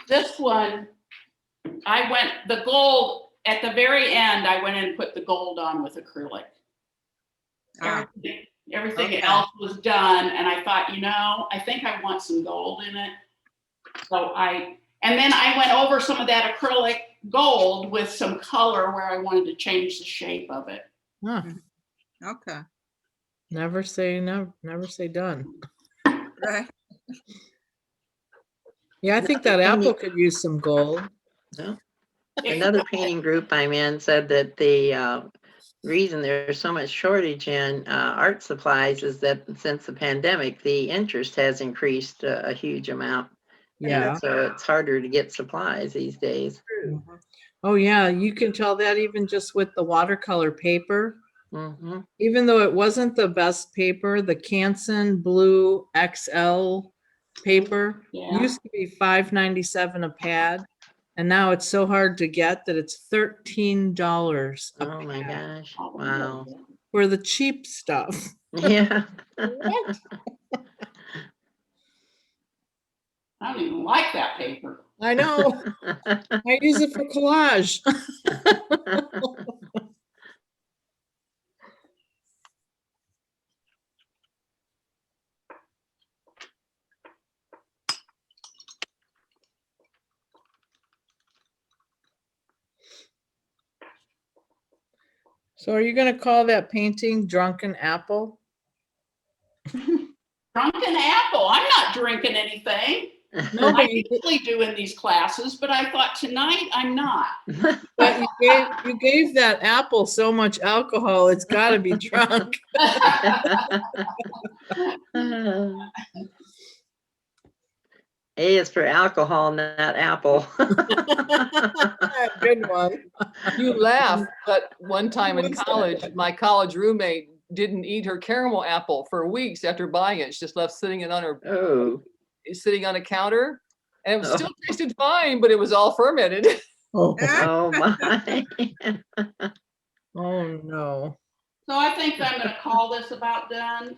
This one, the gold, at the very end, I went in and put the gold on with acrylic. Everything Okay. else was done, and I thought, I think I want some gold in it. So and then I went over some of that acrylic gold with some color where I wanted to change the shape of it. Huh. Okay. Never say no, never say done. Right. Yeah, I think that apple could use some gold. No. Another painting group I'm in said that the reason there's so much shortage in art supplies is that since the pandemic, the interest has increased a huge amount. Yeah. And so it's harder to get supplies these days. Oh yeah, you can tell that even just with the watercolor paper. Mm-hmm. Even though it wasn't the best paper, the Canson Blue XL paper used to be $5.97 a pad, and now it's so hard to get that it's $13 a Oh my pad gosh. Wow. for the cheap stuff. Yeah. I don't even like that paper. I know. I use it for collage. So are you going to call that painting Drunken Apple? Drunken Apple. I'm not drinking anything. No, I but you usually do in these classes, but I thought tonight I'm not. But you gave that apple so much alcohol, it's got to be drunk. A is for alcohol, not apple. Good one. You laugh, but one time in college, my college roommate didn't eat her caramel apple for weeks after buying it. She just left sitting it on her, sitting on a counter, and it was still tasted fine, but it was all fermented. Oh, Oh my. oh no. So I think I'm going to call this about done.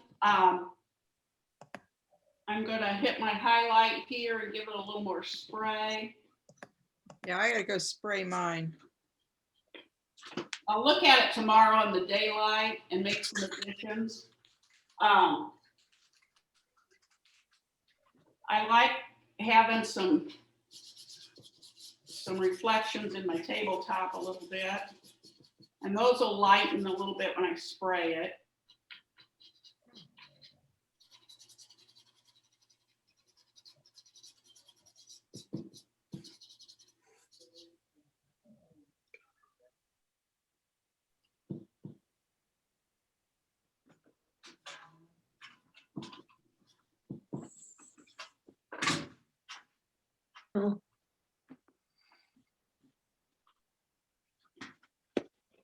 I'm going to hit my highlight here and give it a little more spray. Yeah, I gotta go spray mine. I'll look at it tomorrow in the daylight and make some additions. I like having some reflections in my tabletop a little bit. And those will lighten a little bit when I spray it.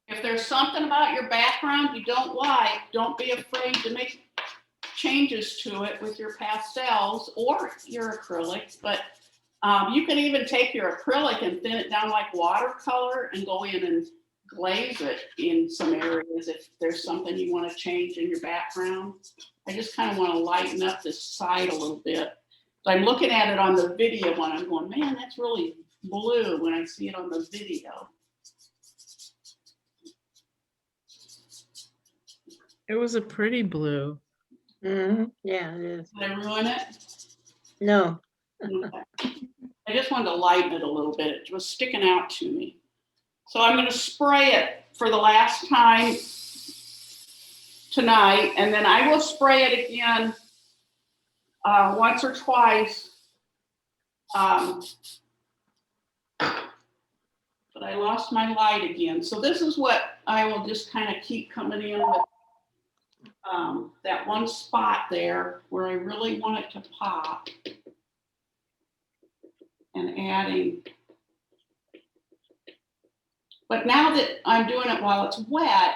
If there's something about your background you don't like, don't be afraid to make changes to it with your pastels or your acrylics. But you can even take your acrylic and thin it down like watercolor and go in and glaze it in some areas if there's something you want to change in your background. I just kind of want to lighten up this side a little bit. So I'm looking at it on the video and I'm going, man, that's really blue when I see it on the video. It was a pretty blue. Yeah, it is. Did I ruin it? No. Okay. I just wanted to lighten it a little bit. It was sticking out to me. So I'm going to spray it for the last time tonight, and then I will spray it again once or twice. But I lost my light again. So this is what I will just kind of keep coming in with. That one spot there where I really want it to pop, and adding. But now that I'm doing it while it's wet,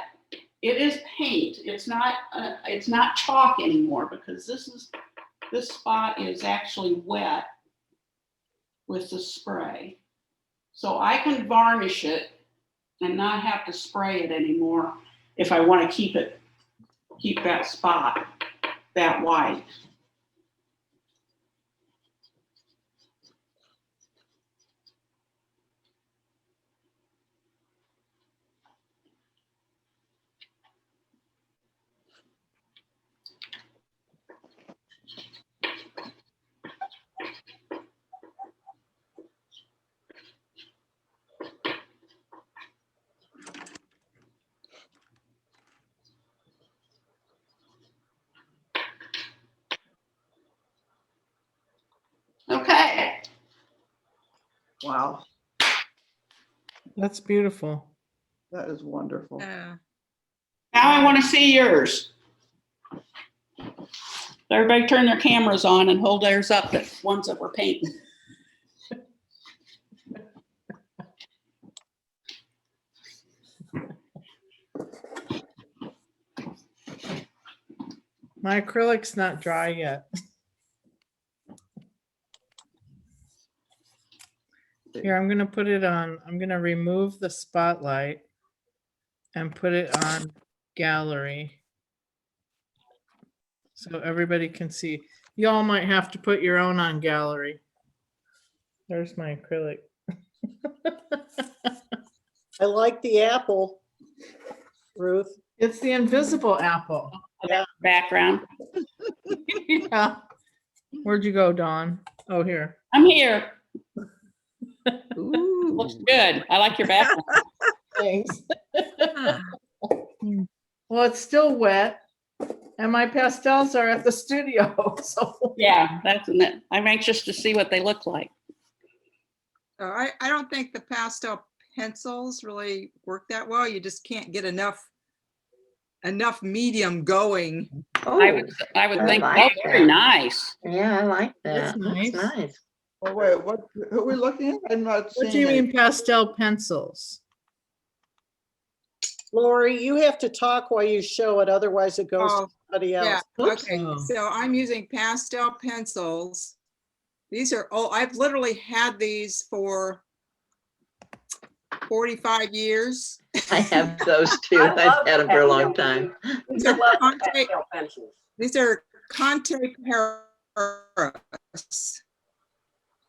it is paint. It's not chalk anymore, because this spot is actually wet with the spray. So I can varnish it and not have to spray it anymore if I want to keep that spot that white. Okay. Wow, That's beautiful. that is wonderful. Now I want to see yours. Everybody turn their cameras on and hold theirs up, the ones that we're painting. My acrylic's not dry yet. Here, I'm gonna put it on, I'm gonna remove the spotlight and put it on gallery, so everybody can see. Y'all might have to put your own on gallery. There's my acrylic. I like the apple, Ruth. It's the invisible apple. Yeah. Background. Yeah. Where'd you go, Dawn? Oh, here. I'm here. Ooh. Looks good. I like your background. Thanks. Well, it's still wet, and my pastels are at the studio, so. Yeah, that's it. I'm anxious to see what they look like. I don't think the pastel pencils really work that well. You just can't get enough medium going. I would think, oh, like very that. nice. Yeah, I like That's that. nice. That's nice. Oh, wait, who are we looking at? I'm not What do seeing you it. mean pastel pencils? Lori, you have to talk while you show it, otherwise it goes Oh, to somebody Yeah, else. Oops. okay, Oh. so I'm using pastel pencils. These are, I've literally had these for 45 years. I have those too. I love I've had them for a long pastel time. These are pastel pencils. These are Conte Paris.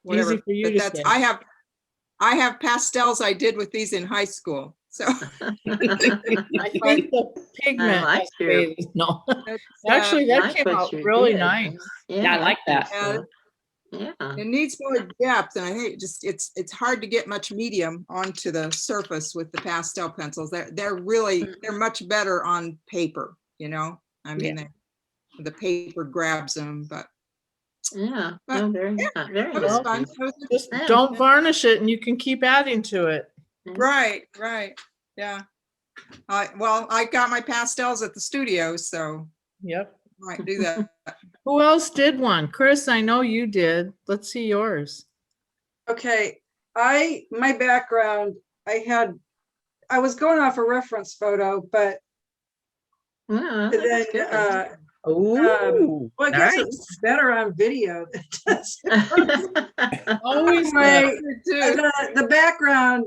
Whatever, Easy for you but to that's, say. I have pastels I did with these in high school, so. I think the pigment like has your- faded. No, that's, actually, that Like came what out you really did. nice. Yeah, I like that. Yeah. Yeah. It needs more depth, and I think it's hard to get much medium onto the surface with the pastel pencils. They're much better on paper, you know? I mean, the paper grabs them, but Yeah. But, No, very yeah, not very it was nice. fun. It was Just Yeah. don't varnish it and you can keep adding to it. right, yeah. Well, I got my pastels at the studio, so Yep. might do that. Who else did one? Chris, I know you did. Let's see yours. Okay, my background, I was going off a reference photo, but Yeah, then, that's good. Oh, well, I guess it's better on video. always Anyway, good. the background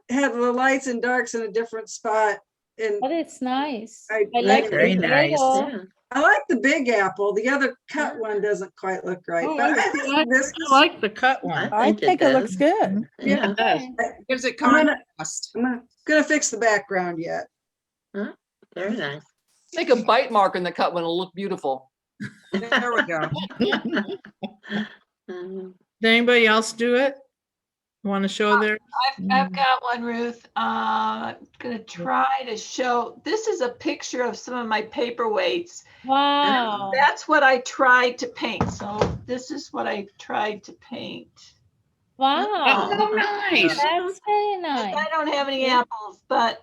had the lights and darks in a different spot. And But it's nice. I I like very the nice. Lego. Yeah. I like the big apple. The other cut one doesn't quite look right. Oh, But I I think this I like the cut one. I think it looks does. good. Yeah. It does. Gives it I'm gonna- contrast. I'm gonna fix the background yet. Very nice. Make a bite mark in the cut one, it'll look beautiful. There we go. Did anybody else do it? Want to show their? I've got one, Ruth. I'm gonna try to show, this is a picture of some of my paperweights. Wow. That's what I tried to paint. So this is what I tried to paint. Wow. Oh, nice. That's very nice. I don't have any apples, but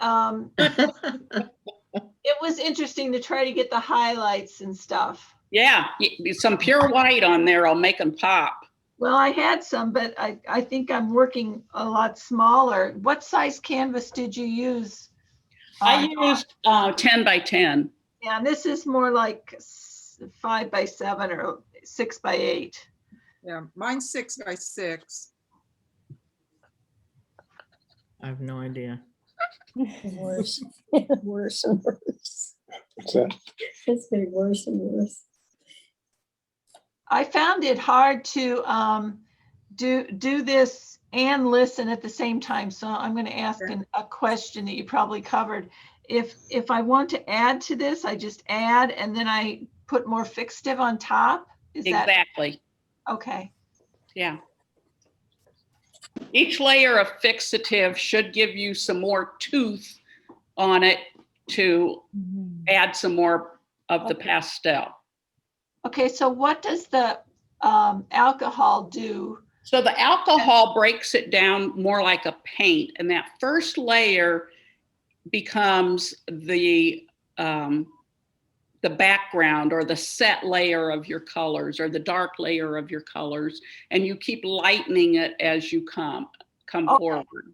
it was interesting to try to get the highlights and stuff. Yeah, some pure white on there will make them pop. Well, I had some, but I think I'm working a lot smaller. What size canvas did you use? I used 10 by 10. Yeah, and this is more like 5 by 7 or 6 by 8. Yeah, mine's 6 by 6. I have no idea. Worse, worse and worse. It's getting worse and worse. I found it hard to do this and listen at the same time. So I'm going to ask a question that you probably covered. If I want to add to this, I just add and then I put more fixative on top. Is Exactly. that okay? Yeah. Each layer of fixative should give you some more tooth on it to add some more of the pastel. Okay, so what does the alcohol do? So the alcohol breaks it down more like a paint, and that first layer becomes the background or the set layer of your colors or the dark layer of your colors, and you keep lightening it as you come forward.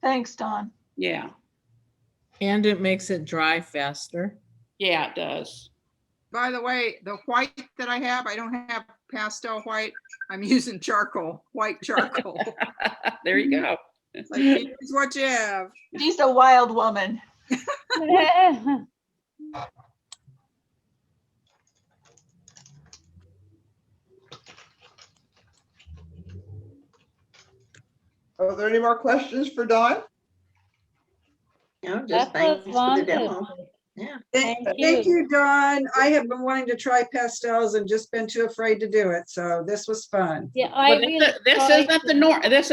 Thanks, Dawn. Yeah. And it makes it dry faster. Yeah, it does. By the way, the white that I have, I don't have pastel white. I'm using charcoal, white charcoal. There you go. It's like, here's what you have. She's a wild woman. Are there any more questions for Dawn? No, That just thanks was for the demo. wonderful. Yeah. Thank Thank you. you, Dawn. I have been wanting to try pastels and just been too afraid to do it. So this was fun. Yeah, I Well, will. this try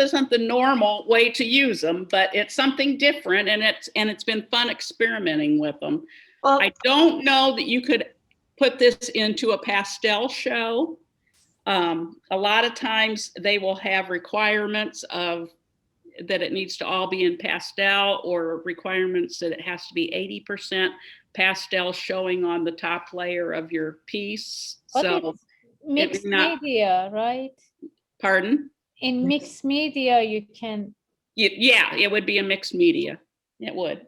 isn't the normal way to use them, but it's something different, and it's been fun experimenting with them. Well, I don't know that you could put this into a pastel show. A lot of times they will have requirements of that it needs to all be in pastel, or requirements that it has to be 80% pastel showing on the top layer of your piece. But So, it's mixed not- media, right? pardon? In mixed media, you can. Yeah, it would be a mixed media. It would.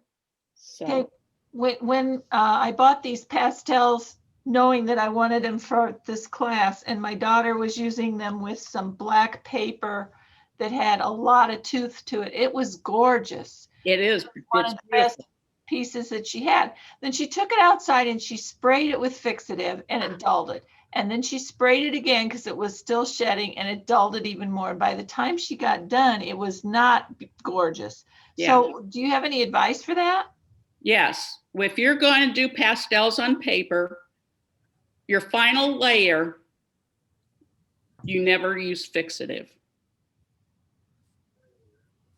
So. okay, when I bought these pastels, knowing that I wanted them for this class, and my daughter was using them with some black paper that had a lot of tooth to it. It was gorgeous. It is. One It's of the best pieces that she had. Then she took it outside and she sprayed it with fixative and it dulled it. And then she sprayed it again because it was still shedding and it dulled it even more. By the time she got done, it was not gorgeous. Yeah. So do you have any advice for that? Yes. If you're going to do pastels on paper, your final layer You never use fixative.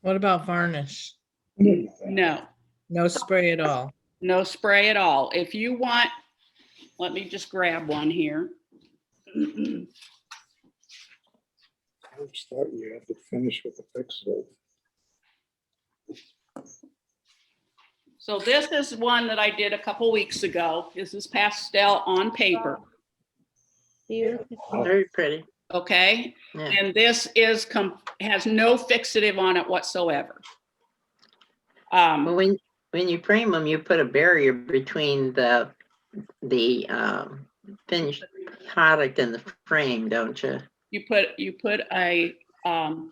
What about varnish? No, No spray at all. no spray at all. If you want, let me just grab one here. Start, you have to finish with the fixative. So this is one that I did a couple weeks ago. This is pastel on paper, Beautiful. Very pretty. okay? Yeah. And this is has no fixative on it whatsoever. Well, when you frame them, you put a barrier between the finished product and the frame, don't you? You put a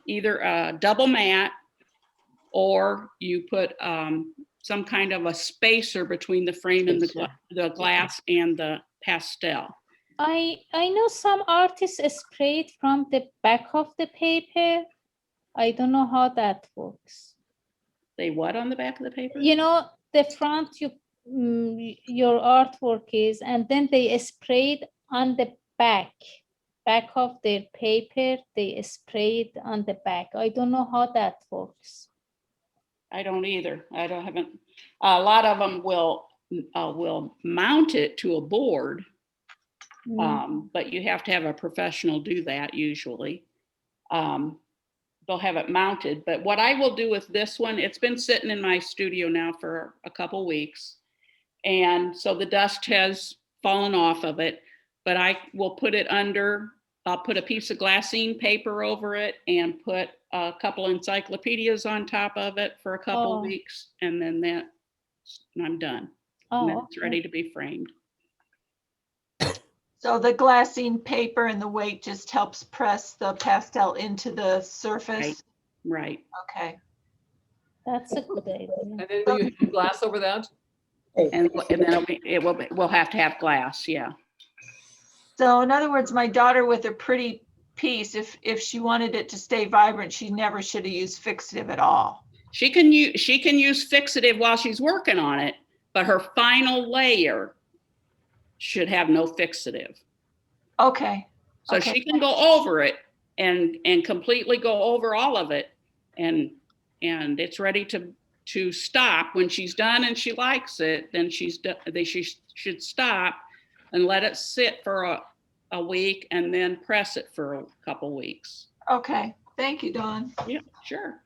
either a double matte or you put some kind of a spacer between the frame and the glass and the pastel. I know some artists spray it from the back of the paper. I don't know how that works. They what on the back of the paper? You know, the front your artwork is, and then they sprayed on the back of their paper. They sprayed on the back. I don't know how that works. I don't either. Haven't. A lot of them will mount it to a board, but you have to have a professional do that usually. They'll have it mounted, but what I will do with this one, it's been sitting in my studio now for a couple weeks. And so the dust has fallen off of it, but I will put it under, I'll put a piece of glassine paper over it and put a couple encyclopedias on top of it for a couple weeks. And then I'm done. And then it's ready to be framed. So the glassine paper and the weight just helps press the pastel into the surface? Right. Okay. That's a good idea. And then will you have glass over that? And then we'll have to have glass, yeah. So in other words, my daughter with a pretty piece, if she wanted it to stay vibrant, she never should have used fixative at all. She can use fixative while she's working on it, but her final layer should have no fixative. Okay. So she can go over it and completely go over all of it, and it's ready to stop when she's done and she likes it. Then she should stop and let it sit for a week and then press it for a couple weeks. Okay. Thank you, Dawn. Yeah, sure.